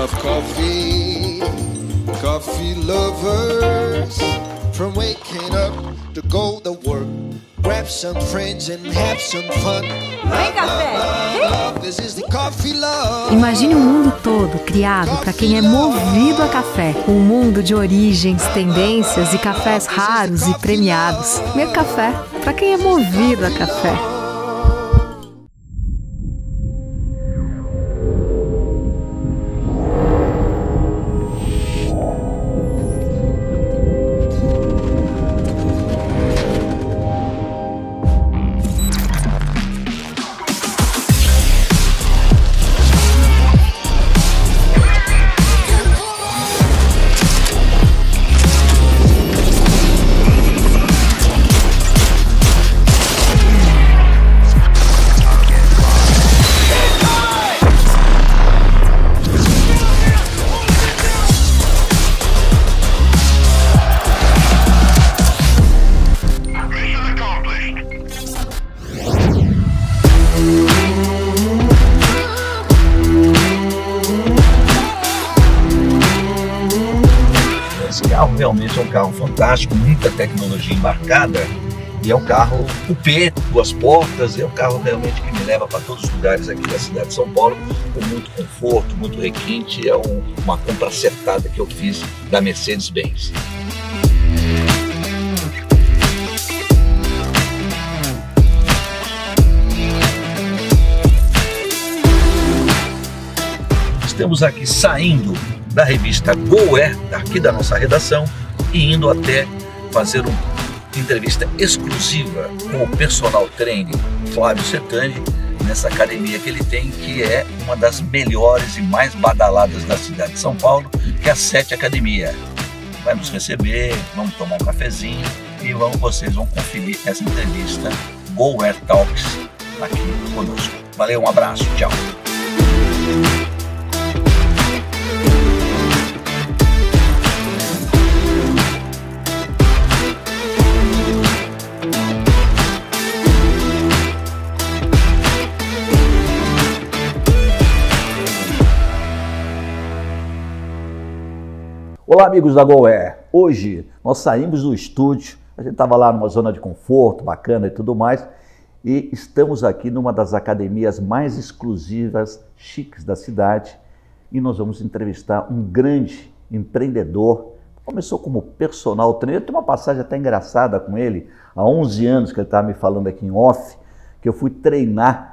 of coffee, coffee lovers, from waking up to go to work, grab some friends and have some fun. Vem, café! This is the coffee love. Imagine um mundo todo criado para quem é movido a café. Um mundo de origens, tendências e cafés raros e premiados. Meu café para quem é movido a café. Esse carro realmente é um carro fantástico, muita tecnologia embarcada, e é um carro coupé, 2 portas, é um carro realmente que me leva para todos os lugares aqui da cidade de São Paulo, com muito conforto, muito requinte. É uma compra acertada que eu fiz da Mercedes-Benz. Estamos aqui saindo da revista GoAir, aqui da nossa redação, e indo até fazer uma entrevista exclusiva com o personal trainer Flávio Setani, nessa academia que ele tem, que é uma das melhores e mais badaladas da cidade de São Paulo, que é a 7 Academia. Vai nos receber, vamos tomar um cafezinho e vocês vão conferir essa entrevista GoAir Talks aqui conosco. Valeu, um abraço, tchau! Olá, amigos da GoAir. Hoje nós saímos do estúdio, a gente estava lá numa zona de conforto, bacana e tudo mais, e estamos aqui numa das academias mais exclusivas, chiques da cidade, e nós vamos entrevistar um grande empreendedor. Começou como personal trainer, tem uma passagem até engraçada com ele, há 11 anos que ele estava me falando aqui em off, que eu fui treinar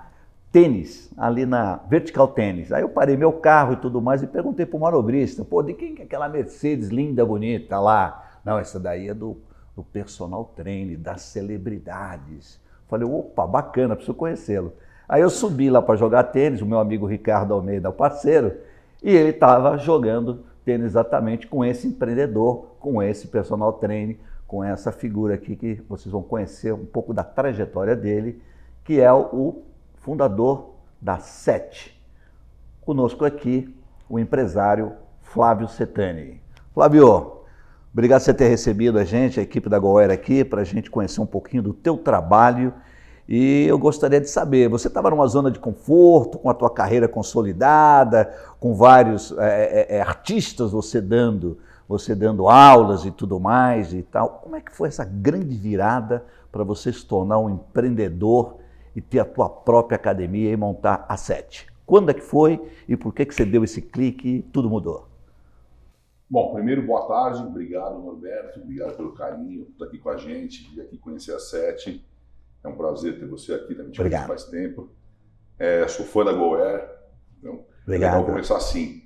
tênis, ali na Vertical Tênis. Aí eu parei meu carro e tudo mais e perguntei para o manobrista, pô, de quem que é aquela Mercedes linda, bonita lá? Não, essa daí é do personal trainer, das celebridades. Falei, opa, bacana, preciso conhecê-lo. Aí eu subi lá para jogar tênis, o meu amigo Ricardo Almeida, o parceiro, e ele estava jogando tênis exatamente com esse empreendedor, com esse personal trainer, com essa figura aqui que vocês vão conhecer um pouco da trajetória dele, que é o fundador da 7. Conosco aqui, o empresário Flávio Setani. Flávio, obrigado por você ter recebido a gente, a equipe da GoAir aqui, para a gente conhecer um pouquinho do teu trabalho. E eu gostaria de saber, você estava numa zona de conforto, com a tua carreira consolidada, com vários artistas você dando aulas e tudo mais e tal. Como é que foi essa grande virada para você se tornar um empreendedor e ter a tua própria academia e montar a 7? Quando é que foi e por que você deu esse clique e tudo mudou? Bom, primeiro, boa tarde, obrigado, Norberto, obrigado pelo carinho, por estar aqui com a gente, vir aqui conhecer a 7. É um prazer ter você aqui, também te conheço faz tempo. Sou fã da GoAir, então obrigado. Vamos começar assim.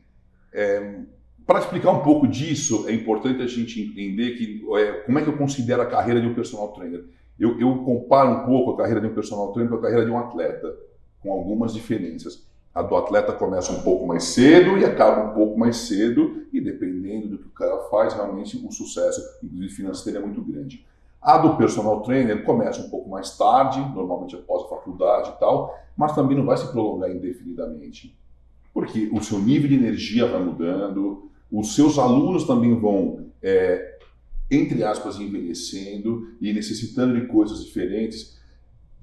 Para explicar um pouco disso, é importante a gente entender que, como é que eu considero a carreira de um personal trainer. Eu comparo um pouco a carreira de um personal trainer com a carreira de um atleta, com algumas diferenças. A do atleta começa um pouco mais cedo e acaba um pouco mais cedo, e dependendo do que o cara faz, realmente o sucesso, inclusive financeiro, é muito grande. A do personal trainer começa um pouco mais tarde, normalmente após a faculdade e tal, mas também não vai se prolongar indefinidamente. Porque o seu nível de energia vai mudando, os seus alunos também vão, entre aspas, envelhecendo e necessitando de coisas diferentes.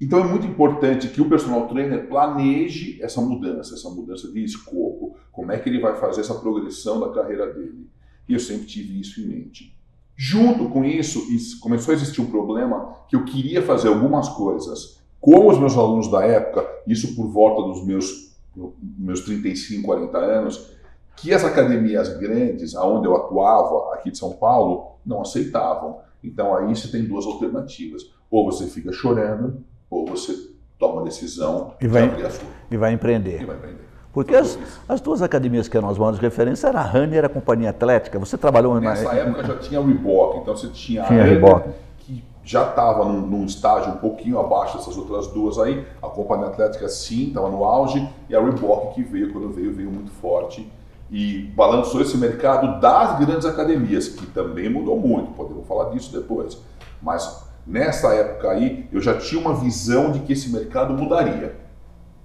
Então é muito importante que o personal trainer planeje essa mudança de escopo. Como é que ele vai fazer essa progressão da carreira dele? E eu sempre tive isso em mente. Junto com isso, começou a existir um problema que eu queria fazer algumas coisas com os meus alunos da época, isso por volta dos meus 35, 40 anos, que as academias grandes, onde eu atuava, aqui de São Paulo, não aceitavam. Então aí você tem duas alternativas. Ou você fica chorando, ou você toma a decisão de abrir a sua. E vai empreender. E vai empreender. Porque as duas academias que eram as maiores referências era a Running e era a Companhia Atlética. Você trabalhou nessa época já tinha o Reebok, então você tinha a Reebok, que já estava num estágio um pouquinho abaixo dessas outras duas aí. A Companhia Atlética sim, estava no auge, e a Reebok que veio, quando veio muito forte e balançou esse mercado das grandes academias, que também mudou muito, podemos falar disso depois. Mas nessa época aí eu já tinha uma visão de que esse mercado mudaria,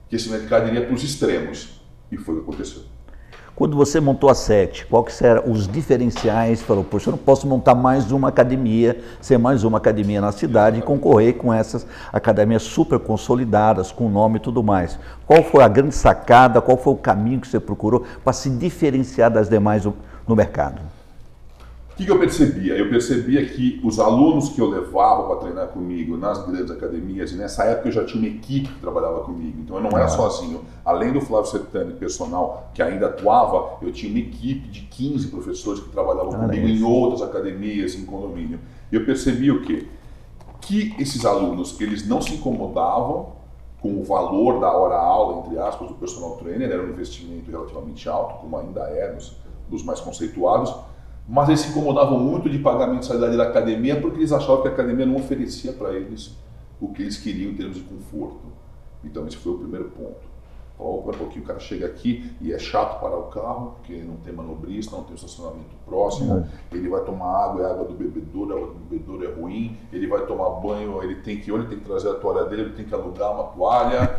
que esse mercado iria para os extremos. E foi o que aconteceu. Quando você montou a SET, qual que eram os diferenciais? Falou, poxa, eu não posso montar mais uma academia, ser mais uma academia na cidade e concorrer com essas academias super consolidadas, com nome e tudo mais. Qual foi a grande sacada, qual foi o caminho que você procurou para se diferenciar das demais no mercado? O que eu percebia? Eu percebia que os alunos que eu levava para treinar comigo nas grandes academias, e nessa época eu já tinha uma equipe que trabalhava comigo, então eu não era sozinho. Além do Flávio Sertani, personal, que ainda atuava, eu tinha uma equipe de 15 professores que trabalhavam comigo em outras academias, em condomínio. E eu percebi o quê? Que esses alunos, eles não se incomodavam com o valor da hora-aula, entre aspas, do personal trainer, era um investimento relativamente alto, como ainda é nos mais conceituados, mas eles se incomodavam muito de pagar a mensalidade da academia porque eles achavam que a academia não oferecia para eles o que eles queriam em termos de conforto. Então esse foi o primeiro ponto. Um pouquinho o cara chega aqui e é chato parar o carro, porque não tem manobrista, não tem estacionamento próximo, ele vai tomar água, é água do bebedouro, a água do bebedouro é ruim, ele vai tomar banho, ele tem que trazer a toalha dele, ele tem que alugar uma toalha.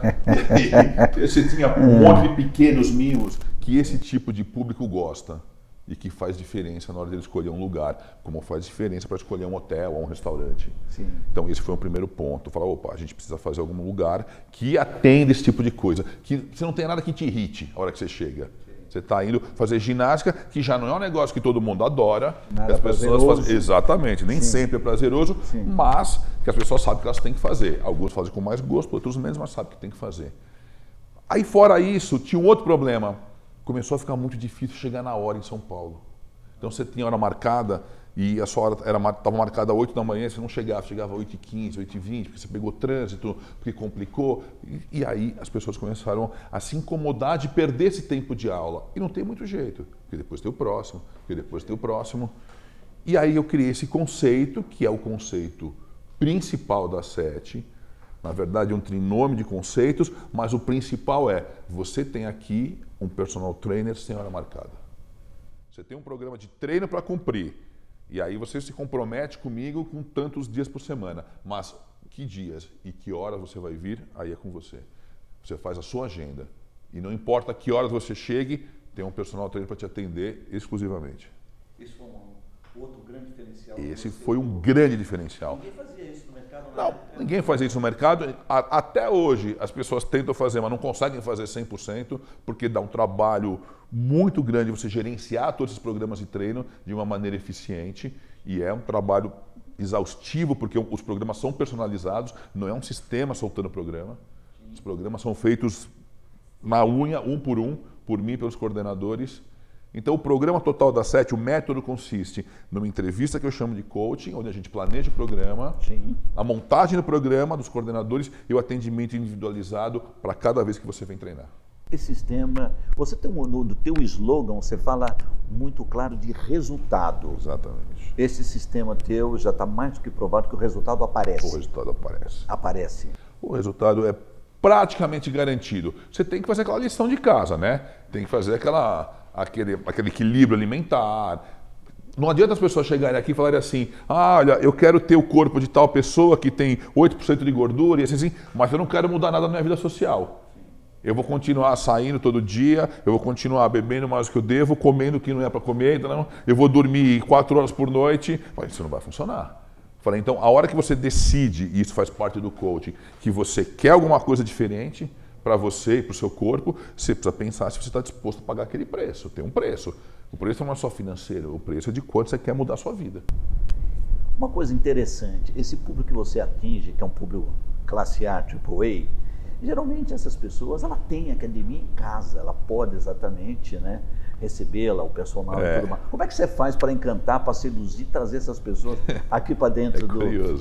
E você tinha um monte de pequenos mimos que esse tipo de público gosta. E que faz diferença na hora de escolher um lugar, como faz diferença para escolher um hotel ou um restaurante. Sim. Então esse foi o primeiro ponto. Falar, opa, a gente precisa fazer algum lugar que atenda esse tipo de coisa, que você não tem nada que te irrite a hora que você chega. Você está indo fazer ginástica, que já não é um negócio que todo mundo adora. Nada as pessoas fazem, exatamente, nem sempre é prazeroso, mas que as pessoas sabem que elas têm que fazer. Alguns fazem com mais gosto, outros menos, mas sabem que tem que fazer. Aí fora isso, tinha um outro problema. Começou a ficar muito difícil chegar na hora em São Paulo. Então você tinha hora marcada e a sua hora estava marcada às 8 da manhã, você não chegava, chegava às 8h15, 8h20, porque você pegou trânsito, porque complicou. E aí as pessoas começaram a se incomodar de perder esse tempo de aula. E não tem muito jeito, porque depois tem o próximo, porque depois tem o próximo. E aí eu criei esse conceito, que é o conceito principal da SET. Na verdade é um trinômio de conceitos, mas o principal é, você tem aqui um personal trainer sem hora marcada. Você tem um programa de treino para cumprir, e aí você se compromete comigo com tantos dias por semana, mas que dias e que horas você vai vir, aí é com você. Você faz a sua agenda, e não importa que horas você chegue, tem um personal trainer para te atender exclusivamente. Esse foi um outro grande diferencial. Esse foi um grande diferencial. Ninguém fazia isso no mercado. Não, ninguém faz isso no mercado. Até hoje as pessoas tentam fazer, mas não conseguem fazer 100%, porque dá um trabalho muito grande você gerenciar todos esses programas de treino de uma maneira eficiente, e é um trabalho exaustivo, porque os programas são personalizados, não é um sistema soltando programa. Os programas são feitos na unha, um, por mim, pelos coordenadores. Então o programa total da SET, o método consiste numa entrevista que eu chamo de coaching, onde a gente planeja o programa, a montagem do programa dos coordenadores e o atendimento individualizado para cada vez que você vem treinar. Esse sistema, você tem no teu slogan, você fala muito claro de resultado. Exatamente. Esse sistema teu já está mais do que provado que o resultado aparece. O resultado aparece. Aparece. O resultado é praticamente garantido. Você tem que fazer aquela lição de casa, né? Tem que fazer aquele equilíbrio alimentar. Não adianta as pessoas chegarem aqui e falarem assim, olha, eu quero ter o corpo de tal pessoa que tem 8% de gordura e assim, mas eu não quero mudar nada na minha vida social. Eu vou continuar saindo todo dia, eu vou continuar bebendo mais do que eu devo, comendo o que não é para comer, então eu vou dormir 4 horas por noite. Isso não vai funcionar. Falei, então, a hora que você decide, e isso faz parte do coaching, que você quer alguma coisa diferente, para você e para o seu corpo, você precisa pensar se você está disposto a pagar aquele preço. Tem um preço. O preço não é só financeiro, o preço é de quanto você quer mudar a sua vida. Uma coisa interessante, esse público que você atinge, que é um público classe A, AAA, geralmente essas pessoas, ela tem academia em casa, ela pode exatamente, né, recebê-la, o personal e tudo mais. Como é que você faz para encantar, para seduzir, trazer essas pessoas aqui para dentro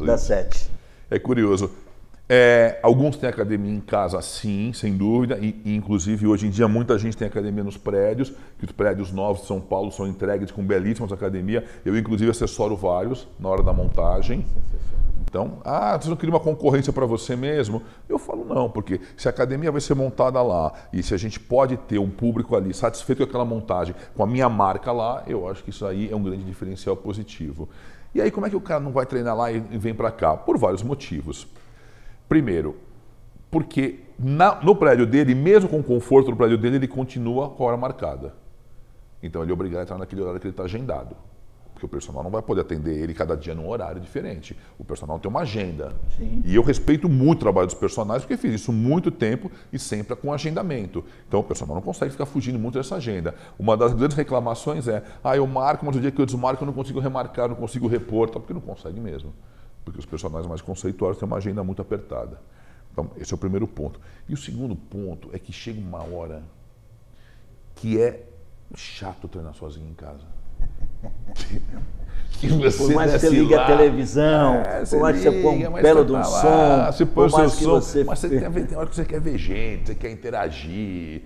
da SET? É curioso. Alguns têm academia em casa, sim, sem dúvida, e inclusive hoje em dia muita gente tem academia nos prédios, que os prédios novos de São Paulo são entregues com belíssimas academias. Eu inclusive assessoro vários na hora da montagem. Então, você não queria uma concorrência para você mesmo? Eu falo não, porque se a academia vai ser montada lá e se a gente pode ter um público ali satisfeito com aquela montagem, com a minha marca lá, eu acho que isso aí é um grande diferencial positivo. E aí como é que o cara não vai treinar lá e vem para cá? Por vários motivos. Primeiro, porque no prédio dele, mesmo com o conforto do prédio dele, ele continua com a hora marcada. Então ele é obrigado a entrar naquele horário que ele está agendado. Porque o personal não vai poder atender ele cada dia num horário diferente. O personal tem uma agenda. Sim. E eu respeito muito o trabalho dos personagens, porque fiz isso muito tempo e sempre com agendamento. Então o personal não consegue ficar fugindo muito dessa agenda. Uma das grandes reclamações é, eu marco, mas o dia que eu desmarco eu não consigo remarcar, não consigo repor, porque não consegue mesmo. Porque os personagens mais conceituais têm uma agenda muito apertada. Então esse é o primeiro ponto. E o segundo ponto é que chega uma hora que é chato treinar sozinho em casa. Por mais que você ligue a televisão, por mais que você põe um belo de um som, por mais que você... Mas tem hora que você quer ver gente, você quer interagir,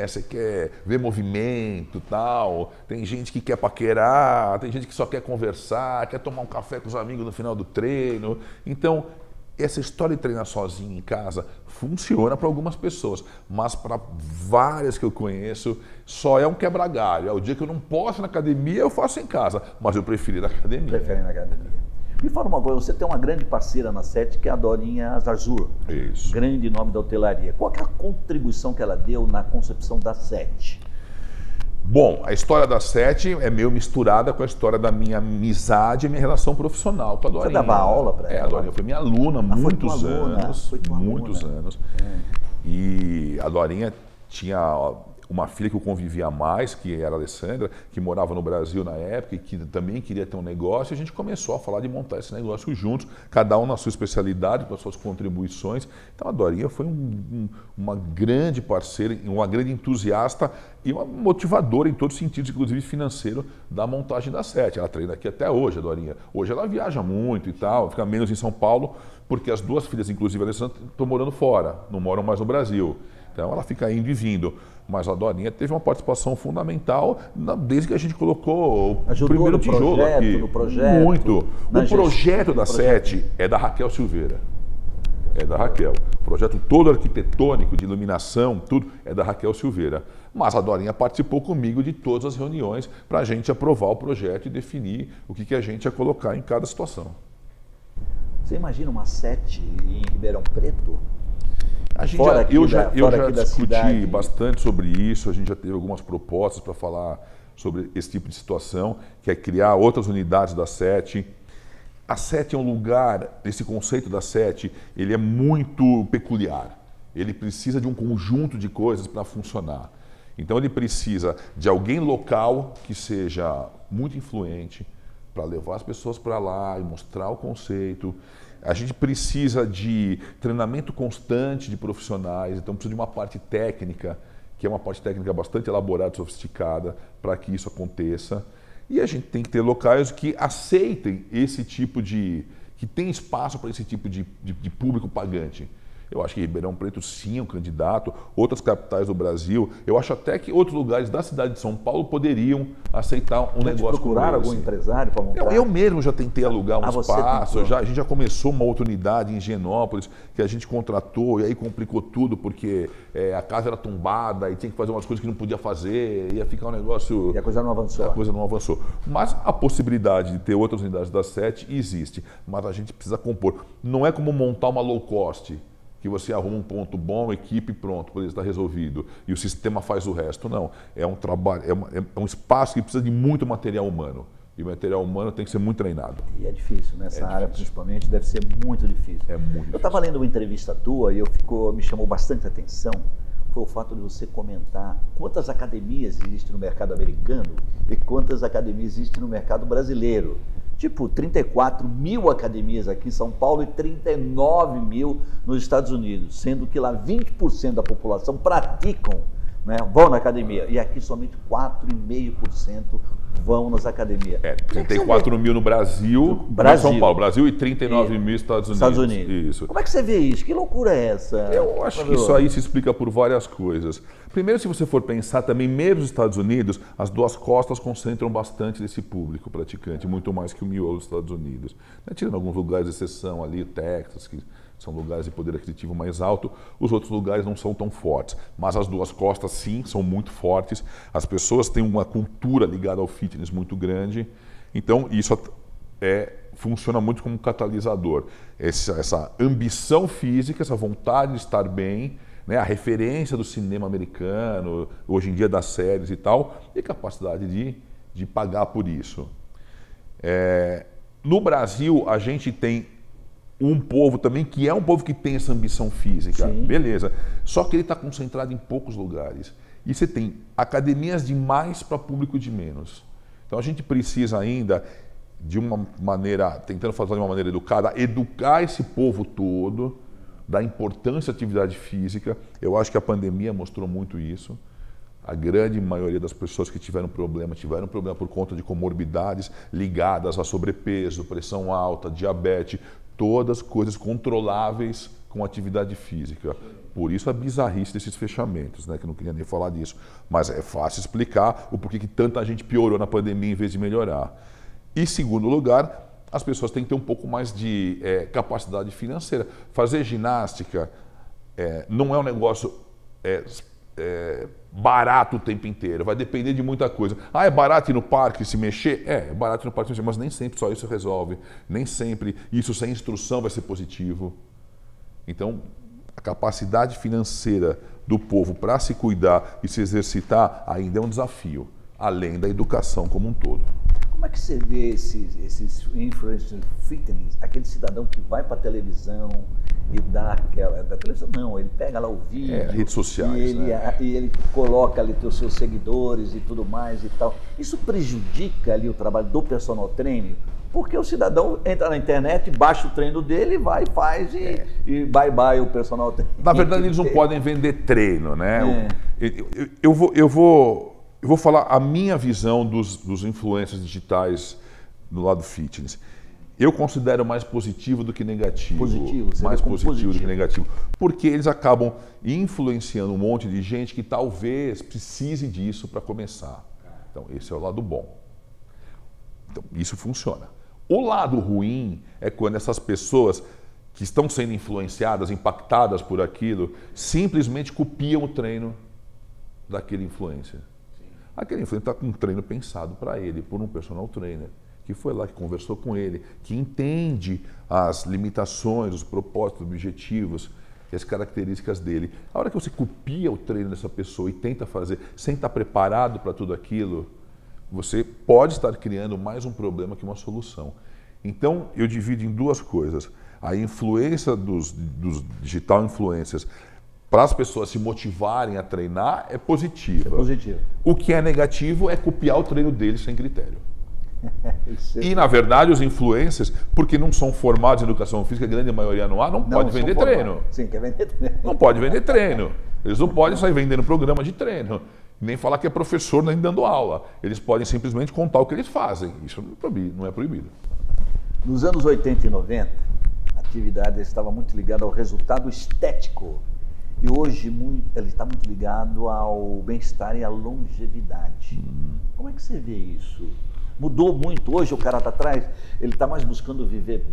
você quer ver movimento e tal. Tem gente que quer paquerar, tem gente que só quer conversar, quer tomar um café com os amigos no final do treino. Então, essa história de treinar sozinho em casa funciona para algumas pessoas, mas para várias que eu conheço só é um quebra-galho. O dia que eu não posso ir na academia, eu faço em casa, mas eu prefiro ir na academia. Prefere na academia. Me fala uma coisa, você tem uma grande parceira na SET que é a Dorinha Zarzur. Isso. Grande nome da hotelaria. Qual que é a contribuição que ela deu na concepção da SET? Bom, a história da SET é meio misturada com a história da minha amizade e minha relação profissional com a Dorinha. Você dava aula para ela? A Dorinha foi minha aluna há muitos anos. E a Dorinha tinha uma filha que eu convivia mais, que era a Alessandra, que morava no Brasil na época e que também queria ter um negócio. E a gente começou a falar de montar esse negócio juntos, cada um na sua especialidade, com as suas contribuições. Então a Dorinha foi uma grande parceira, uma grande entusiasta e uma motivadora em todos os sentidos, inclusive financeiro, da montagem da SET. Ela treina aqui até hoje, a Dorinha. Hoje ela viaja muito e tal, fica menos em São Paulo, porque as duas filhas, inclusive a Alessandra, estão morando fora, não moram mais no Brasil. Então ela fica indo e vindo. Mas a Dorinha teve uma participação fundamental desde que a gente colocou o primeiro tijolo aqui. No projeto, muito. O projeto da SET é da Raquel Silveira. É da Raquel. O projeto todo arquitetônico, de iluminação, tudo é da Raquel Silveira. Mas a Dorinha participou comigo de todas as reuniões para a gente aprovar o projeto e definir o que a gente ia colocar em cada situação. Você imagina uma SET em Ribeirão Preto? Eu já discuti bastante sobre isso, a gente já teve algumas propostas para falar sobre esse tipo de situação, que é criar outras unidades da SET. A SET é um lugar, esse conceito da SET, ele é muito peculiar. Ele precisa de um conjunto de coisas para funcionar. Então ele precisa de alguém local que seja muito influente para levar as pessoas para lá e mostrar o conceito. A gente precisa de treinamento constante de profissionais, então precisa de uma parte técnica, que é uma parte técnica bastante elaborada e sofisticada para que isso aconteça. E a gente tem que ter locais que aceitem esse tipo que tem espaço para esse tipo de público pagante. Eu acho que Ribeirão Preto sim é um candidato, outras capitais do Brasil. Eu acho até que outros lugares da cidade de São Paulo poderiam aceitar um negócio como esse. Procurar algum empresário para montar? Eu mesmo já tentei alugar um espaço, a gente já começou uma outra unidade em Higienópolis, que a gente contratou e aí complicou tudo, porque a casa era tombada e tinha que fazer umas coisas que não podia fazer, ia ficar um negócio... E a coisa não avançou. A coisa não avançou. Mas a possibilidade de ter outras unidades da SET existe, mas a gente precisa compor. Não é como montar uma low cost, que você arruma um ponto bom, equipe, pronto, por isso está resolvido. E o sistema faz o resto. Não, é um trabalho, é um espaço que precisa de muito material humano. E o material humano tem que ser muito treinado. E é difícil, nessa área principalmente, deve ser muito difícil. É muito difícil. Eu estava lendo uma entrevista tua e me chamou bastante atenção, foi o fato de você comentar quantas academias existem no mercado americano e quantas academias existem no mercado brasileiro. Tipo, 34 mil academias aqui em São Paulo e 39 mil nos Estados Unidos, sendo que lá 20% da população praticam, né, vão na academia, e aqui somente 4,5% vão nas academias. 34 mil no Brasil, São Paulo, Brasil, e 39 mil nos Estados Unidos. Isso. Como é que você vê isso? Que loucura é essa? Eu acho que isso aí se explica por várias coisas. Primeiro, se você for pensar também, mesmo nos Estados Unidos, as duas costas concentram bastante desse público praticante, muito mais que o miolo dos Estados Unidos. Tirando alguns lugares de exceção ali, Texas, que são lugares de poder aquisitivo mais alto, os outros lugares não são tão fortes. Mas as duas costas, sim, são muito fortes. As pessoas têm uma cultura ligada ao fitness muito grande. Então, isso funciona muito como um catalisador. Essa ambição física, essa vontade de estar bem, né, a referência do cinema americano, hoje em dia das séries e tal, e a capacidade de pagar por isso. No Brasil, a gente tem um povo também que é um povo que tem essa ambição física, sim, beleza. Só que ele está concentrado em poucos lugares. E você tem academias de mais para público de menos. Então a gente precisa ainda, de uma maneira, tentando fazer de uma maneira educada, educar esse povo todo da importância da atividade física. Eu acho que a pandemia mostrou muito isso. A grande maioria das pessoas que tiveram problema por conta de comorbidades ligadas a sobrepeso, pressão alta, diabetes, todas coisas controláveis com atividade física. Por isso a bizarrice desses fechamentos, né? Que eu não queria nem falar disso. Mas é fácil explicar o porquê que tanta gente piorou na pandemia em vez de melhorar. E, segundo lugar, as pessoas têm que ter um pouco mais de capacidade financeira. Fazer ginástica não é um negócio barato o tempo inteiro, vai depender de muita coisa. É barato ir no parque se mexer? É barato ir no parque se mexer, mas nem sempre só isso resolve. Nem sempre isso sem instrução vai ser positivo. Então, a capacidade financeira do povo para se cuidar e se exercitar ainda é um desafio, além da educação como um todo. Como é que você vê esses influencers fitness, aquele cidadão que vai para a televisão e dá aquela... Da televisão não, ele pega lá o vídeo... redes sociais, e ele coloca ali os seus seguidores e tudo mais e tal. Isso prejudica ali o trabalho do personal trainer? Porque o cidadão entra na internet, baixa o treino dele, vai, faz e bye o personal trainer. Na verdade, eles não podem vender treino, né? Eu vou falar a minha visão dos influencers digitais do lado fitness. Eu considero mais positivo do que negativo. Mais positivo do que negativo. Porque eles acabam influenciando um monte de gente que talvez precise disso para começar. Então, esse é o lado bom. Então, isso funciona. O lado ruim é quando essas pessoas que estão sendo influenciadas, impactadas por aquilo, simplesmente copiam o treino daquele influencer. Aquele influencer está com um treino pensado para ele, por um personal trainer, que foi lá, que conversou com ele, que entende as limitações, os propósitos, os objetivos e as características dele. A hora que você copia o treino dessa pessoa e tenta fazer sem estar preparado para tudo aquilo, você pode estar criando mais um problema que uma solução. Então, eu divido em duas coisas. A influência dos digital influencers para as pessoas se motivarem a treinar é positiva. O que é negativo é copiar o treino deles sem critério. E, na verdade, os influencers, porque não são formados em educação física, a grande maioria não pode vender treino. Sim, quer vender treino. Não pode vender treino. Eles não podem sair vendendo programa de treino, nem falar que é professor nem dando aula. Eles podem simplesmente contar o que eles fazem. Isso não é proibido. Nos anos 80 e 90, a atividade estava muito ligada ao resultado estético. E hoje ele está muito ligado ao bem-estar e à longevidade. Como é que você vê isso? Mudou muito. Hoje o cara está atrás, ele está mais buscando viver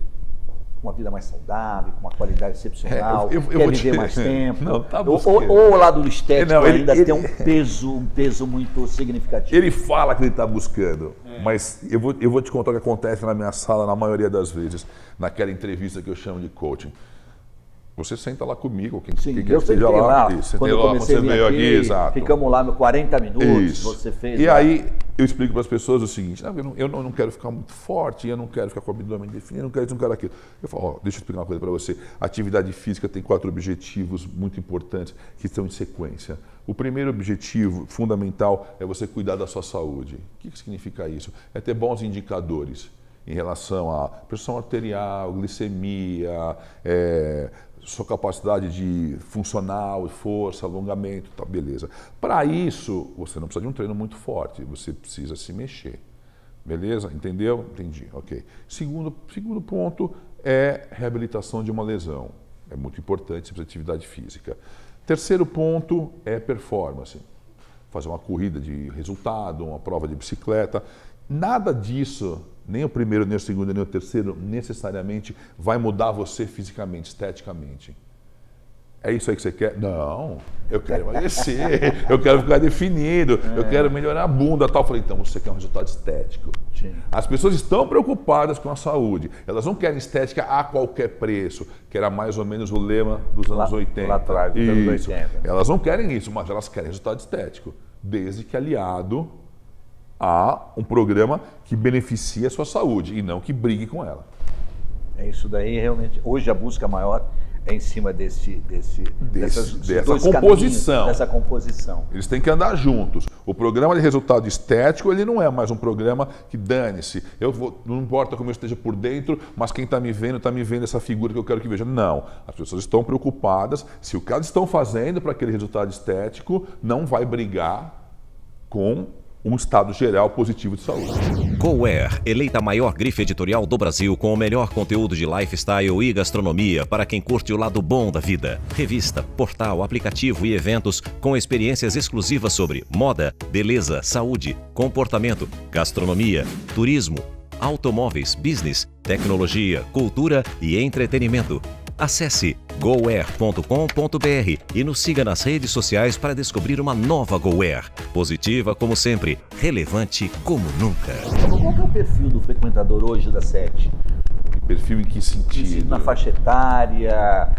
uma vida mais saudável, com uma qualidade excepcional, quer viver mais tempo. Não, tá ou o lado do estético ainda tem um peso muito significativo. Ele fala que ele está buscando, mas eu vou te contar o que acontece na minha sala na maioria das vezes, naquela entrevista que eu chamo de coaching. Você senta lá comigo, quem Sim, quer eu esteja sentei lá, quando eu comecei você veio aqui, exato. ficamos lá 40 minutos, Isso. você fez E lá. aí eu explico para as pessoas o seguinte, eu não quero ficar muito forte, eu não quero ficar com o abdômen definido, eu não quero isso, não quero aquilo. Eu falo, deixa eu explicar uma coisa para você. A atividade física tem 4 objetivos muito importantes que estão em sequência. O primeiro objetivo fundamental é você cuidar da sua saúde. O que significa isso? É ter bons indicadores em relação à pressão arterial, glicemia, sua capacidade de funcional, força, alongamento, tá, beleza. Para isso, você não precisa de um treino muito forte, você precisa se mexer. Beleza? Entendeu? Entendi, ok. Segundo ponto é reabilitação de uma lesão. É muito importante, você precisa de atividade física. Terceiro ponto é performance. Fazer uma corrida de resultado, uma prova de bicicleta. Nada disso, nem o primeiro, nem o segundo, nem o terceiro, necessariamente vai mudar você fisicamente, esteticamente. É isso aí que você quer? Não, eu quero emagrecer, eu quero ficar definido, eu quero melhorar a bunda e tal. Eu falei, então você quer um resultado estético. Sim. As pessoas estão preocupadas com a saúde, elas não querem estética a qualquer preço, que era mais ou menos o lema dos anos 80. Lá atrás, dos anos 80. Elas não querem isso, mas elas querem resultado estético, desde que aliado a um programa que beneficie a sua saúde e não que brigue com ela. É isso daí, realmente. Hoje a busca maior é em cima dessa composição. Dessa composição. Eles têm que andar juntos. O programa de resultado estético, ele não é mais um programa que dane-se. Não importa como eu esteja por dentro, mas quem está me vendo essa figura que eu quero que veja. Não. As pessoas estão preocupadas. Se o que elas estão fazendo para aquele resultado estético não vai brigar com um estado geral positivo de saúde. GoWare, eleita a maior grife editorial do Brasil com o melhor conteúdo de lifestyle e gastronomia para quem curte o lado bom da vida. Revista, portal, aplicativo e eventos com experiências exclusivas sobre moda, beleza, saúde, comportamento, gastronomia, turismo, automóveis, business, tecnologia, cultura e entretenimento. Acesse goware.com.br e nos siga nas redes sociais para descobrir uma nova GoWare. Positiva como sempre, relevante como nunca. Qual que é o perfil do frequentador hoje da SET? Perfil em que sentido? Na faixa etária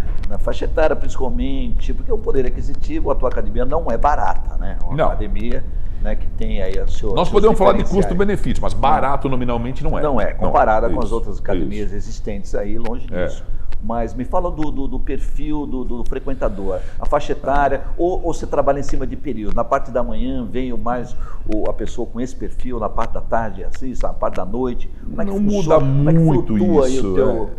principalmente, porque o poder aquisitivo, a tua academia não é barata, né? Uma academia, né, que tem aí a sua... Nós podemos falar de custo-benefício, mas barato nominalmente não é. Não é, comparada com as outras academias existentes aí, longe disso. Mas me fala do perfil do frequentador, a faixa etária, ou você trabalha em cima de período? Na parte da manhã veio mais a pessoa com esse perfil, na parte da tarde assim, na parte da noite? Como é que não muda muito isso.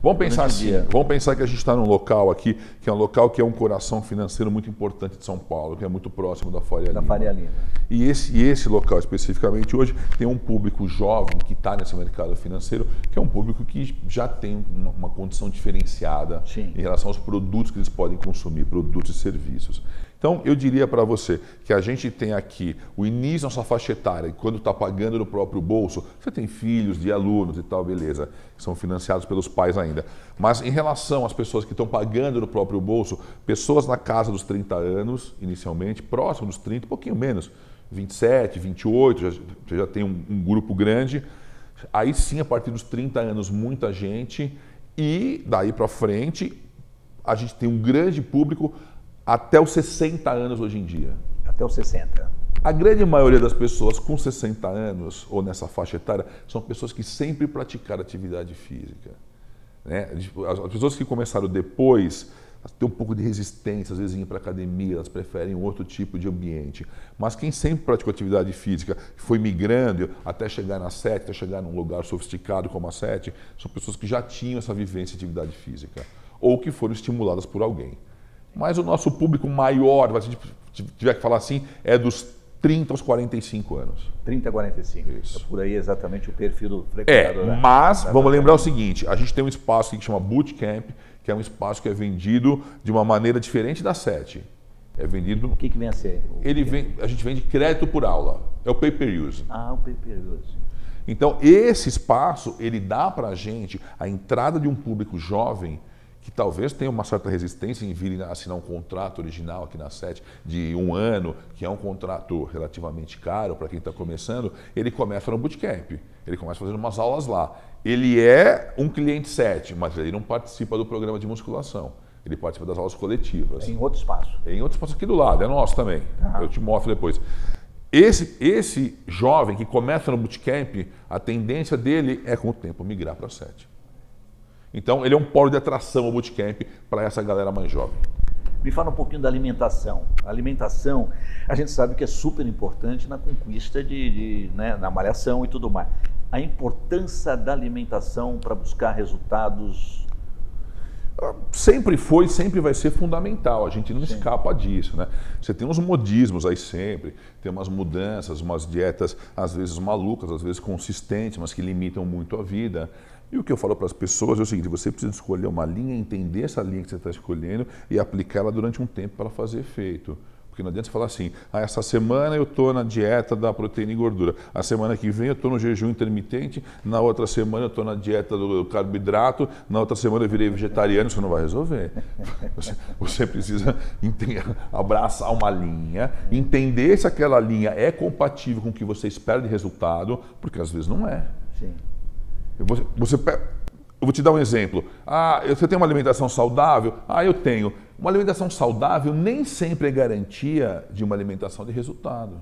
Vamos pensar assim, vamos pensar que a gente está num local aqui, que é um local que é um coração financeiro muito importante de São Paulo, que é muito próximo da Faria Lima. E esse local especificamente hoje tem um público jovem que está nesse mercado financeiro, que é um público que já tem uma condição diferenciada em relação aos produtos que eles podem consumir, produtos e serviços. Então, eu diria para você que a gente tem aqui o início da sua faixa etária, e quando está pagando no próprio bolso, você tem filhos de alunos e tal, beleza, que são financiados pelos pais ainda. Mas em relação às pessoas que estão pagando no próprio bolso, pessoas na casa dos 30 anos, inicialmente, próximo dos 30, um pouquinho menos, 27, 28, você já tem um grupo grande. Aí sim, a partir dos 30 anos, muita gente, e daí para frente, a gente tem um grande público até os 60 anos hoje em dia. Até os 60. A grande maioria das pessoas com 60 anos, ou nessa faixa etária, são pessoas que sempre praticaram atividade física. Né? As pessoas que começaram depois têm um pouco de resistência, às vezes em ir para a academia, elas preferem um outro tipo de ambiente. Mas quem sempre praticou atividade física, foi migrando até chegar na SET, até chegar num lugar sofisticado como a SET, são pessoas que já tinham essa vivência de atividade física, ou que foram estimuladas por alguém. Mas o nosso público maior, se a gente tiver que falar assim, é dos 30 aos 45 anos. 30 a 45. Isso. É por aí exatamente o perfil do frequentador. Mas vamos lembrar o seguinte, a gente tem um espaço que chama Bootcamp, que é um espaço que é vendido de uma maneira diferente da SET. É vendido... O que vem a ser? A gente vende crédito por aula. É o pay-per-use. O pay-per-use. Então, esse espaço, ele dá para a gente a entrada de um público jovem que talvez tenha uma certa resistência em vir assinar um contrato original aqui na SET de 1 ano, que é um contrato relativamente caro para quem está começando. Ele começa no Bootcamp, ele começa fazendo umas aulas lá. Ele é um cliente SET, mas ele não participa do programa de musculação. Ele participa das aulas coletivas. Em outro espaço. Em outro espaço aqui do lado, é nosso também. Eu te mostro depois. Esse jovem que começa no bootcamp, a tendência dele é com o tempo migrar para 7. Então ele é um polo de atração, o bootcamp, para essa galera mais jovem. Me fala um pouquinho da alimentação. A alimentação, a gente sabe que é super importante na conquista né, na malhação e tudo mais. A importância da alimentação para buscar resultados... Sempre foi, sempre vai ser fundamental, a gente não escapa disso, né? Você tem uns modismos aí sempre, tem umas mudanças, umas dietas às vezes malucas, às vezes consistentes, mas que limitam muito a vida. E o que eu falo para as pessoas é o seguinte, você precisa escolher uma linha, entender essa linha que você está escolhendo e aplicá-la durante um tempo para fazer efeito. Porque não adianta você falar assim, essa semana eu estou na dieta da proteína e gordura, a semana que vem eu estou no jejum intermitente, na outra semana eu estou na dieta do carboidrato, na outra semana eu virei vegetariano, isso não vai resolver. Você precisa abraçar uma linha, entender se aquela linha é compatível com o que você espera de resultado, porque às vezes não é. Sim. Eu vou te dar um exemplo. Você tem uma alimentação saudável? Eu tenho. Uma alimentação saudável nem sempre é garantia de uma alimentação de resultado.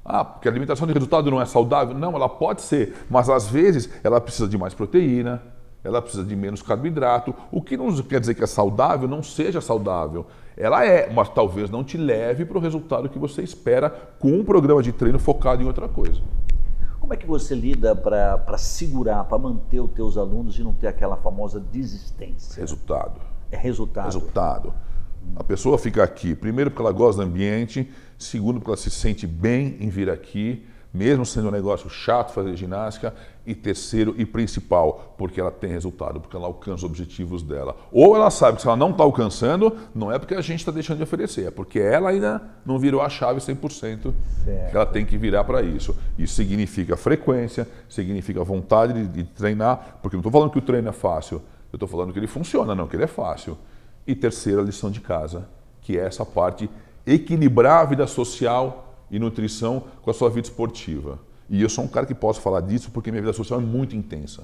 Porque a alimentação de resultado não é saudável? Não, ela pode ser, mas às vezes ela precisa de mais proteína, ela precisa de menos carboidrato, o que não quer dizer que é saudável não seja saudável. Ela é, mas talvez não te leve para o resultado que você espera com um programa de treino focado em outra coisa. Como é que você lida para segurar, para manter os teus alunos e não ter aquela famosa desistência? Resultado. É resultado. Resultado. A pessoa fica aqui, primeiro porque ela gosta do ambiente, segundo porque ela se sente bem em vir aqui, mesmo sendo um negócio chato fazer ginástica, e terceiro e principal, porque ela tem resultado, porque ela alcança os objetivos dela. Ou ela sabe que se ela não está alcançando, não é porque a gente está deixando de oferecer, é porque ela ainda não virou a chave 100%, que ela tem que virar para isso. Isso significa frequência, significa vontade de treinar, porque não estou falando que o treino é fácil, eu estou falando que ele funciona, não que ele é fácil. E terceira lição de casa, que é essa parte, equilibrar a vida social e nutrição com a sua vida esportiva. E eu sou um cara que posso falar disso porque minha vida social é muito intensa.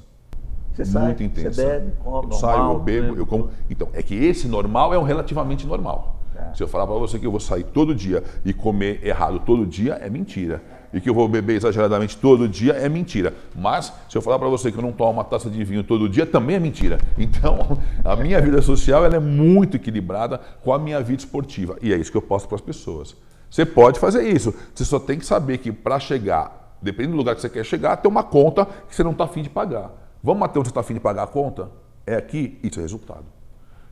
Você sai, muito intensa. Você bebe, come, eu saio, normal, eu bebo, né? eu como. Então, é que esse normal é um relativamente normal. Se eu falar para você que eu vou sair todo dia e comer errado todo dia, é mentira. E que eu vou beber exageradamente todo dia, é mentira. Mas, se eu falar para você que eu não tomo uma taça de vinho todo dia, também é mentira. Então, a minha vida social ela é muito equilibrada com a minha vida esportiva. E é isso que eu posto para as pessoas. Você pode fazer isso. Você só tem que saber que para chegar, dependendo do lugar que você quer chegar, tem uma conta que você não está afim de pagar. Vamos até onde você está afim de pagar a conta? É aqui, isso é resultado.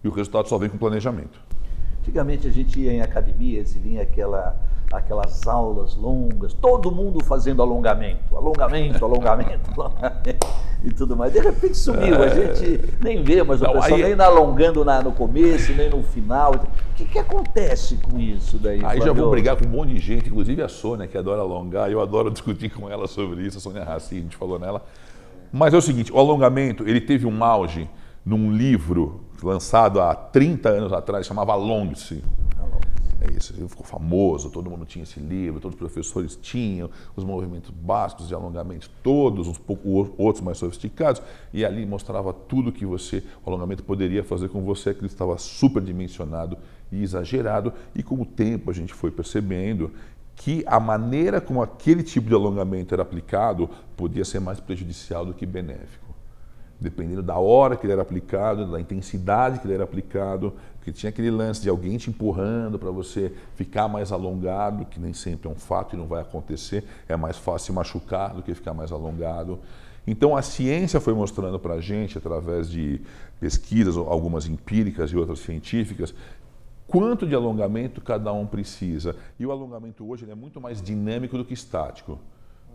E o resultado só vem com planejamento. Antigamente a gente ia em academias e vinha aquelas aulas longas, todo mundo fazendo alongamento e tudo mais. De repente sumiu, a gente nem vê mais o pessoal nem alongando no começo, nem no final. O que acontece com isso daí? Aí já vou brigar com um monte de gente, inclusive a Sônia, que adora alongar, eu adoro discutir com ela sobre isso, a Sônia Raci, a gente falou nela. Mas é o seguinte, o alongamento, ele teve um auge num livro lançado há 30 anos atrás, chamava Alongue-se. É isso, ele ficou famoso, todo mundo tinha esse livro, todos os professores tinham os movimentos básicos de alongamento, todos, uns pouco outros mais sofisticados, e ali mostrava tudo que o alongamento poderia fazer com você, que ele estava superdimensionado e exagerado, e com o tempo a gente foi percebendo que a maneira como aquele tipo de alongamento era aplicado podia ser mais prejudicial do que benéfico. Dependendo da hora que ele era aplicado, da intensidade que ele era aplicado, porque tinha aquele lance de alguém te empurrando para você ficar mais alongado, que nem sempre é um fato e não vai acontecer, é mais fácil machucar do que ficar mais alongado. Então a ciência foi mostrando para a gente, através de pesquisas, algumas empíricas e outras científicas, quanto de alongamento cada um precisa. E o alongamento hoje ele é muito mais dinâmico do que estático.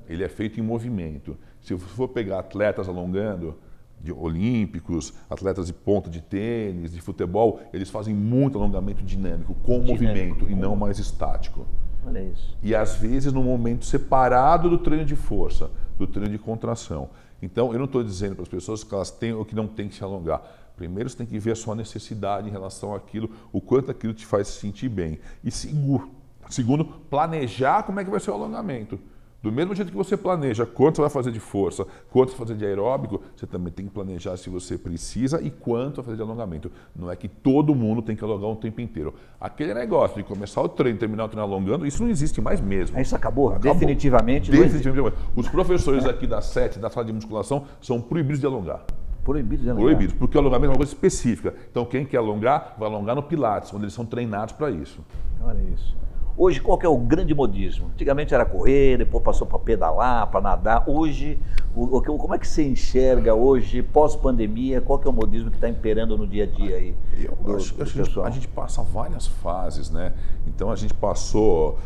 Ele é feito em movimento. Se você for pegar atletas alongando, de olímpicos, atletas de ponta de tênis, de futebol, eles fazem muito alongamento dinâmico, com movimento e não mais estático. Olha isso. E às vezes num momento separado do treino de força, do treino de contração. Então eu não estou dizendo para as pessoas que elas têm ou que não têm que se alongar. Primeiro você tem que ver a sua necessidade em relação àquilo, o quanto aquilo te faz se sentir bem. E segundo, planejar como é que vai ser o alongamento. Do mesmo jeito que você planeja quanto você vai fazer de força, quanto você vai fazer de aeróbico, você também tem que planejar se você precisa e quanto vai fazer de alongamento. Não é que todo mundo tem que alongar o tempo inteiro. Aquele negócio de começar o treino, terminar o treino alongando, isso não existe mais mesmo. Isso acabou. Definitivamente. Definitivamente. Os professores aqui da sala de musculação, são proibidos de alongar. Proibidos de alongar? Proibidos, porque o alongamento é uma coisa específica. Então quem quer alongar, vai alongar no Pilates, onde eles são treinados para isso. Olha isso. Hoje, qual que é o grande modismo? Antigamente era correr, depois passou para pedalar, para nadar. Hoje, como é que você enxerga hoje, pós-pandemia, qual que é o modismo que está imperando no dia a dia aí? Eu acho que a gente passa várias fases, né? Então a gente passou,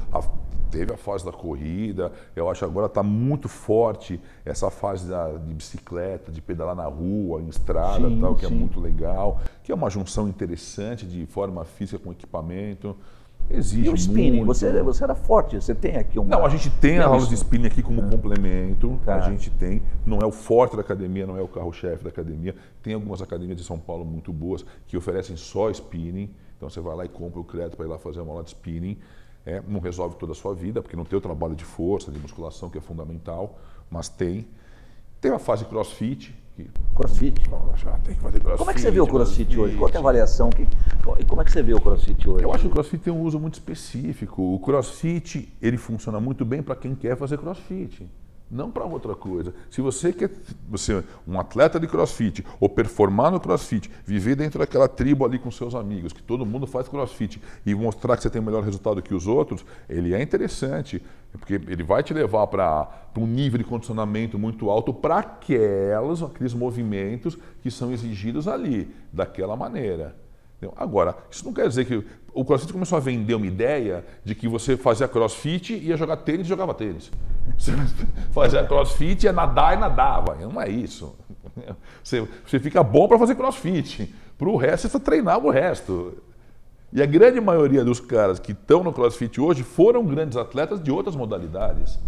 teve a fase da corrida, eu acho que agora está muito forte essa fase de bicicleta, de pedalar na rua, em estrada, sim, tal, que sim. é muito legal, que é uma junção interessante de forma física com equipamento. Existe. E o spinning? Muito. Você era forte, você tem aqui um... Não, a gente tem a aula de spinning aqui como complemento, Tá. a gente tem, não é o forte da academia, não é o carro-chefe da academia, tem algumas academias de São Paulo muito boas que oferecem só spinning, então você vai lá e compra o crédito para ir lá fazer uma aula de spinning, não resolve toda a sua vida, porque não tem o trabalho de força, de musculação que é fundamental, mas tem. Tem a fase crossfit. Crossfit? Já tem que fazer crossfit. Como é que você vê o crossfit hoje? Qual que é a avaliação? E como é que você vê o crossfit hoje? Eu acho que o crossfit tem um uso muito específico. O crossfit, ele funciona muito bem para quem quer fazer crossfit, não para outra coisa. Se você quer ser um atleta de crossfit ou performar no crossfit, viver dentro daquela tribo ali com seus amigos, que todo mundo faz crossfit e mostrar que você tem o melhor resultado que os outros, ele é interessante, porque ele vai te levar para um nível de condicionamento muito alto para aqueles movimentos que são exigidos ali, daquela maneira. Agora, isso não quer dizer que o CrossFit começou a vender uma ideia de que você fazia CrossFit, ia jogar tênis e jogava tênis. Você fazia CrossFit, ia nadar e nadava. Não é isso. Você fica bom para fazer CrossFit. Para o resto, você treinar o resto. E a grande maioria dos caras que estão no CrossFit hoje foram grandes atletas de outras modalidades.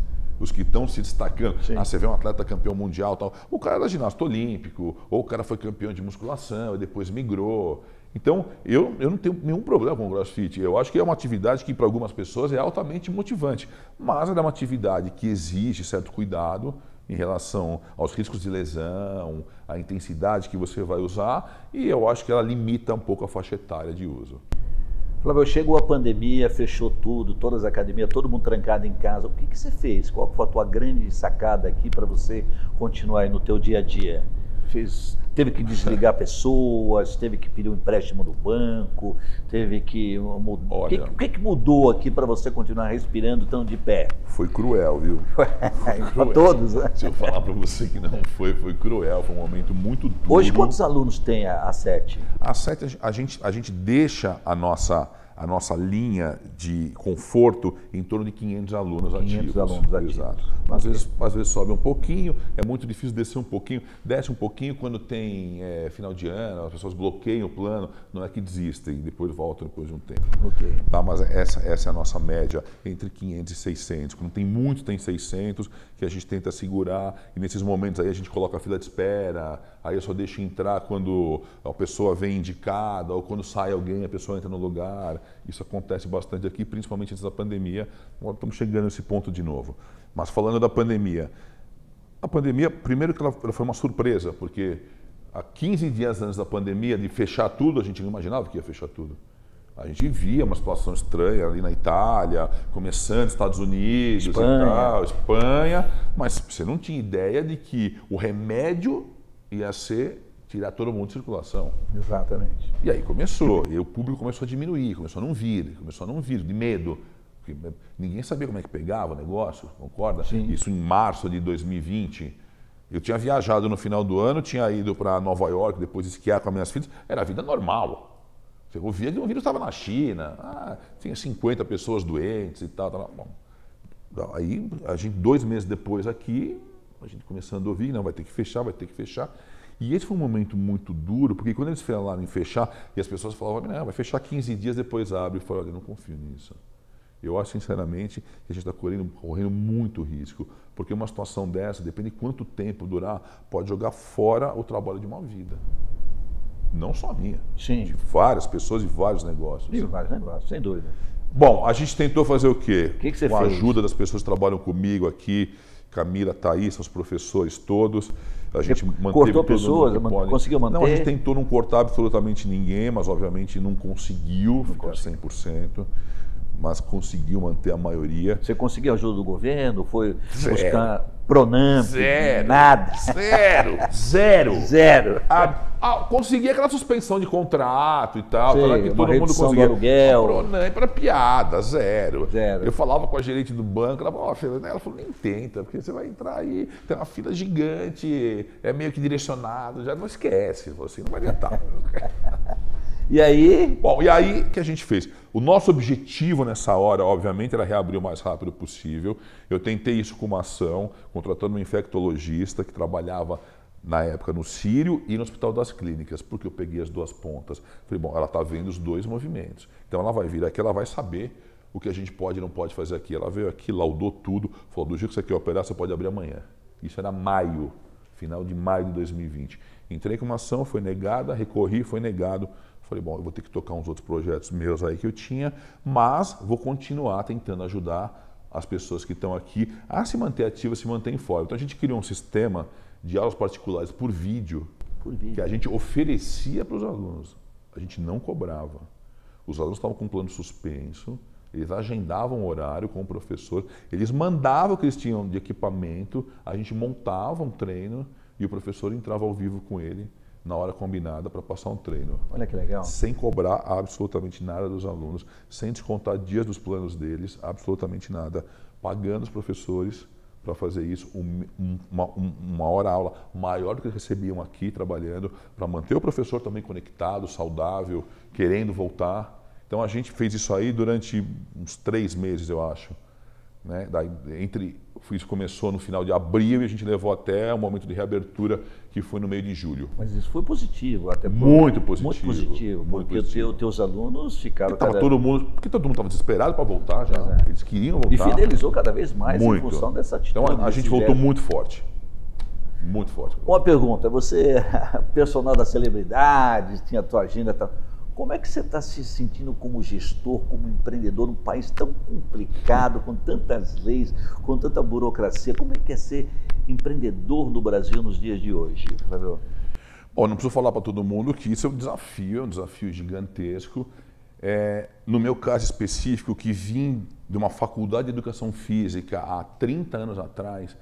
Os que estão se destacando. Sim. Você vê um atleta campeão mundial, tal. O cara era ginasta olímpico, ou o cara foi campeão de musculação e depois migrou. Então, eu não tenho nenhum problema com o CrossFit. Eu acho que é uma atividade que para algumas pessoas é altamente motivante, mas é uma atividade que exige certo cuidado em relação aos riscos de lesão, à intensidade que você vai usar, e eu acho que ela limita um pouco a faixa etária de uso. Flávio, chegou a pandemia, fechou tudo, todas as academias, todo mundo trancado em casa. O que você fez? Qual foi a tua grande sacada aqui para você continuar aí no teu dia a dia? Teve que desligar pessoas, teve que pedir um empréstimo do banco, teve que mudar. O que mudou aqui para você continuar respirando tão de pé? Foi cruel, viu? Para todos, né? Se eu falar para você que não foi cruel, foi um momento muito duro. Hoje quantos alunos tem a SET? A SET, a gente deixa a nossa linha de conforto em torno de 500 alunos ativos. 500 alunos ativos. Exato. Às vezes sobe um pouquinho, é muito difícil descer um pouquinho, desce um pouquinho quando tem final de ano, as pessoas bloqueiam o plano, não é que desistem, depois voltam depois de um tempo. Okay. Tá, mas essa é a nossa média, entre 500 e 600. Quando tem muito, tem 600, que a gente tenta segurar, e nesses momentos aí a gente coloca a fila de espera, aí eu só deixo entrar quando a pessoa vem indicada, ou quando sai alguém, a pessoa entra no lugar. Isso acontece bastante aqui, principalmente antes da pandemia. Agora estamos chegando nesse ponto de novo. Mas falando da pandemia, a pandemia, primeiro que ela foi uma surpresa, porque há 15 dias antes da pandemia, de fechar tudo, a gente não imaginava que ia fechar tudo. A gente via uma situação estranha ali na Itália, começando Estados Unidos, Espanha, mas você não tinha ideia de que o remédio ia ser tirar todo mundo de circulação. Exatamente. E aí começou, e o público começou a diminuir, começou a não vir, de medo. Porque ninguém sabia como é que pegava o negócio, concorda? Sim. Isso em março de 2020. Eu tinha viajado no final do ano, tinha ido para Nova York, depois esquiar com as minhas filhas, era a vida normal. Você ouvia que o vírus estava na China, tinha 50 pessoas doentes e tal. Bom, aí, a gente, 2 meses depois aqui, a gente começando a ouvir, não, vai ter que fechar. E esse foi um momento muito duro, porque quando eles falaram em fechar, e as pessoas falavam, não, vai fechar 15 dias, depois abre. Eu falei, olha, eu não confio nisso. Eu acho, sinceramente, que a gente está correndo muito risco, porque uma situação dessa, depende de quanto tempo durar, pode jogar fora o trabalho de uma vida. Não só a minha. Sim. De várias pessoas e vários negócios. De vários negócios, sem dúvida. Bom, a gente tentou fazer o quê? O que você Com a fez? ajuda das pessoas que trabalham comigo aqui, Camila, Thaís, os professores todos. A gente manteve cortou todo pessoas, mundo que pode. conseguiu manter? Não, a gente tentou não cortar absolutamente ninguém, mas obviamente não conseguiu ficar 100%, mas conseguiu manter a maioria. Você conseguiu ajuda do governo? Foi Zero. buscar Pronamp? Zero. Nada. Zero. Zero. Consegui aquela suspensão de contrato e tal, Sim, para que uma todo mundo redução do conseguia. aluguel. Para piada, zero. Zero. Eu falava com a gerente do banco, ela falou, ela falou, nem tenta, porque você vai entrar aí, tem uma fila gigante, é meio que direcionado, já não esquece, você não vai adiantar. E aí? Bom, e aí o que a gente fez? O nosso objetivo nessa hora, obviamente, era reabrir o mais rápido possível. Eu tentei isso com uma ação, contratando um infectologista que trabalhava na época no Sírio e no Hospital das Clínicas, porque eu peguei as duas pontas. Falei, bom, ela está vendo os dois movimentos. Então ela vai vir aqui, ela vai saber o que a gente pode e não pode fazer aqui. Ela veio aqui, laudou tudo, falou, do dia que você quer operar, você pode abrir amanhã. Isso era maio, final de maio de 2020. Entrei com uma ação, foi negada, recorri, foi negado. Falei, bom, eu vou ter que tocar uns outros projetos meus aí que eu tinha, mas vou continuar tentando ajudar as pessoas que estão aqui a se manter ativas, se manter em forma. Então a gente criou um sistema de aulas particulares por vídeo, que a gente oferecia para os alunos. A gente não cobrava. Os alunos estavam com um plano suspenso, eles agendavam o horário com o professor, eles mandavam o que eles tinham de equipamento, a gente montava um treino e o professor entrava ao vivo com ele na hora combinada para passar um treino. Olha que legal. Sem cobrar absolutamente nada dos alunos, sem descontar dias dos planos deles, absolutamente nada. Pagando os professores para fazer isso, uma hora aula maior do que eles recebiam aqui trabalhando, para manter o professor também conectado, saudável, querendo voltar. Então a gente fez isso aí durante uns 3 meses, eu acho. Né? Isso começou no final de abril e a gente levou até o momento de reabertura, que foi no meio de julho. Mas isso foi positivo, até muito positivo. Muito positivo, muito porque positivo. Teus alunos ficaram... Porque todo mundo estava desesperado para voltar já. Eles queriam voltar. E fidelizou cada vez mais muito. Em função dessa atitude. Então a gente voltou muito forte. Muito forte. Uma pergunta, você é personal das celebridades, tinha a tua agenda e tal. Como é que você está se sentindo como gestor, como empreendedor num país tão complicado, com tantas leis, com tanta burocracia? Como é que é ser empreendedor no Brasil nos dias de hoje, Fábio? Bom, não preciso falar para todo mundo que isso é um desafio gigantesco. No meu caso específico, que vim de uma faculdade de educação física há 30 anos atrás,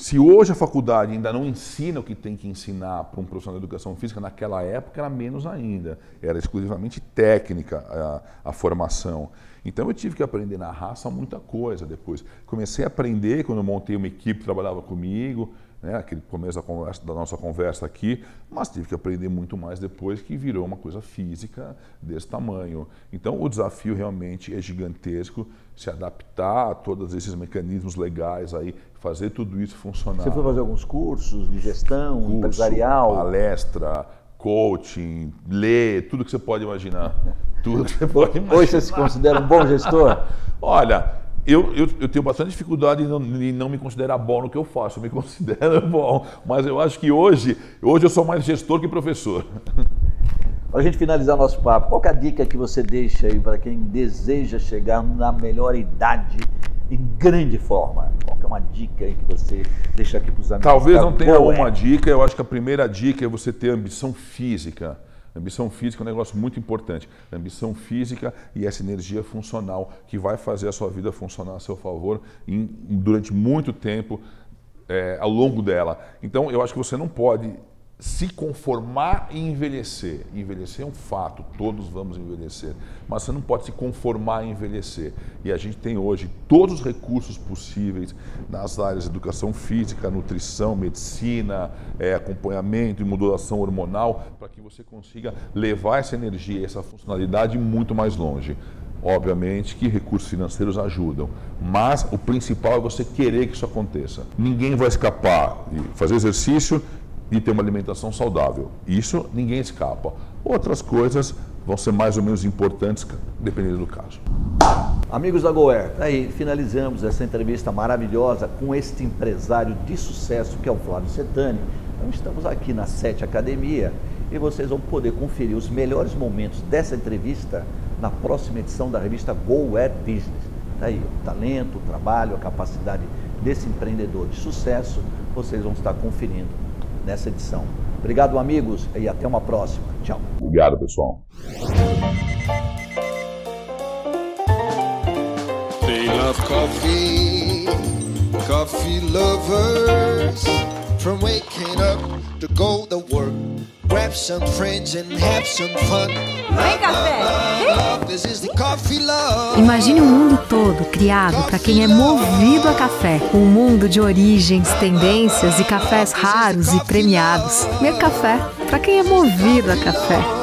se hoje a faculdade ainda não ensina o que tem que ensinar para um profissional de educação física, naquela época era menos ainda. Era exclusivamente técnica a formação. Então eu tive que aprender na raça muita coisa depois. Comecei a aprender quando eu montei uma equipe que trabalhava comigo, né, aquele começo da nossa conversa aqui, mas tive que aprender muito mais depois, que virou uma coisa física desse tamanho. Então o desafio realmente é gigantesco, se adaptar a todos esses mecanismos legais aí, fazer tudo isso funcionar. Você foi fazer alguns cursos de gestão empresarial? Palestra, coaching, ler, tudo que você pode imaginar. Tudo que você pode imaginar. Hoje você se considera um bom gestor? Olha, eu tenho bastante dificuldade em não me considerar bom no que eu faço. Eu me considero bom, mas eu acho que hoje eu sou mais gestor que professor. Para a gente finalizar nosso papo, qual que é a dica que você deixa aí para quem deseja chegar na melhor idade em grande forma? Qual que é uma dica aí que você deixa aqui para os amigos? Talvez não tenha uma dica, eu acho que a primeira dica é você ter ambição física. Ambição física é um negócio muito importante. Ambição física e essa energia funcional que vai fazer a sua vida funcionar a seu favor durante muito tempo ao longo dela. Então eu acho que você não pode se conformar e envelhecer. Envelhecer é um fato, todos vamos envelhecer, mas você não pode se conformar e envelhecer. E a gente tem hoje todos os recursos possíveis nas áreas de educação física, nutrição, medicina, acompanhamento e modulação hormonal, para que você consiga levar essa energia, essa funcionalidade muito mais longe. Obviamente que recursos financeiros ajudam, mas o principal é você querer que isso aconteça. Ninguém vai escapar de fazer exercício e ter uma alimentação saudável. Isso ninguém escapa. Outras coisas vão ser mais ou menos importantes, dependendo do caso. Amigos da GoAir, aí finalizamos essa entrevista maravilhosa com este empresário de sucesso que é o Flávio Cettani. Então estamos aqui na 7 Academia e vocês vão poder conferir os melhores momentos dessa entrevista na próxima edição da revista Go Where Business. Daí, o talento, o trabalho, a capacidade desse empreendedor de sucesso, vocês vão estar conferindo nessa edição. Obrigado, amigos, e até uma próxima. Tchau. Obrigado, pessoal. They love coffee, coffee lovers. From waking up to go to work, grab some friends and have some fun. Vem, café! This is the coffee love. Imagine um mundo todo criado para quem é movido a café. Um mundo de origens, tendências e cafés raros e premiados. Meu café para quem é movido a café.